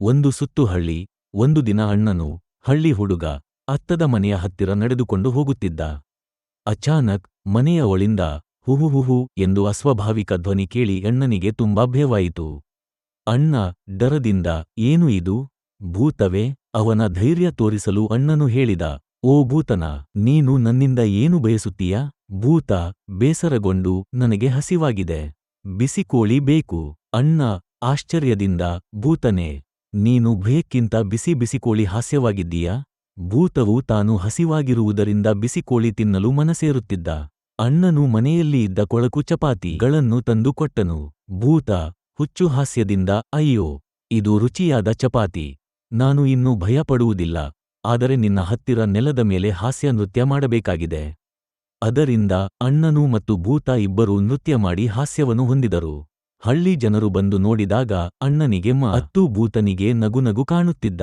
ಒಂದು ಸುತ್ತು ಹಳ್ಳಿ. ಒಂದು ದಿನ ಅಣ್ಣನು, ಹಳ್ಳಿ ಹುಡುಗ, ಅತ್ತದ ಮನೆಯ ಹತ್ತಿರ ನಡೆದುಕೊಂಡು ಹೋಗುತ್ತಿದ್ದ. ಅಚಾನಕ್ ಮನೆಯ ಒಳಿಂದ ಹುಹುಹುಹು ಎಂದು ಅಸ್ವಾಭಾವಿಕ ಧ್ವನಿ ಕೇಳಿ ಅಣ್ಣನಿಗೆ ತುಂಬಾ ಭಯವಾಯಿತು. ಅಣ್ಣ ಡರದಿಂದ, ಏನು ಇದು? ಭೂತವೇ? ಅವನ ಧೈರ್ಯ ತೋರಿಸಲು ಅಣ್ಣನು ಹೇಳಿದ, ಓ ಭೂತನ, ನೀನು ನನ್ನಿಂದ ಏನು ಬಯಸುತ್ತೀಯಾ? ಭೂತ ಬೇಸರಗೊಂಡು, ನನಗೆ ಹಸಿವಾಗಿದೆ. ಬಿಸಿಕೋಳಿ ಬೇಕು. ಅಣ್ಣ ಆಶ್ಚರ್ಯದಿಂದ, ಭೂತನೇ, ನೀನು ಭಯಕ್ಕಿಂತ ಬಿಸಿ ಬಿಸಿಕೋಳಿ ಹಾಸ್ಯವಾಗಿದ್ದೀಯಾ? ಭೂತವು ತಾನು ಹಸಿವಾಗಿರುವುದರಿಂದ ಬಿಸಿಕೋಳಿ ತಿನ್ನಲು ಮನಸೇರುತ್ತಿದ್ದ. ಅಣ್ಣನು ಮನೆಯಲ್ಲಿ ಇದ್ದ ಕೊಳಕು ಚಪಾತಿಗಳನ್ನು ತಂದು ಕೊಟ್ಟನು. ಭೂತ ಹುಚ್ಚು ಹಾಸ್ಯದಿಂದ, ಅಯ್ಯೋ, ಇದು ರುಚಿಯಾದ ಚಪಾತಿ. ನಾನು ಇನ್ನೂ ಭಯಪಡುವುದಿಲ್ಲ, ಆದರೆ ನಿನ್ನ ಹತ್ತಿರ ನೆಲದ ಮೇಲೆ ಹಾಸ್ಯ ನೃತ್ಯ ಮಾಡಬೇಕಾಗಿದೆ. ಅದರಿಂದ ಅಣ್ಣನು ಮತ್ತು ಭೂತ ಇಬ್ಬರೂ ನೃತ್ಯ ಮಾಡಿ ಹಾಸ್ಯವನ್ನು ಹೊಂದಿದರು. ಹಳ್ಳಿ ಜನರು ಬಂದು ನೋಡಿದಾಗ ಅಣ್ಣನಿಗೆ ಮತ್ತು ಭೂತನಿಗೆ ನಗುನಗು ಕಾಣುತ್ತಿದ್ದ.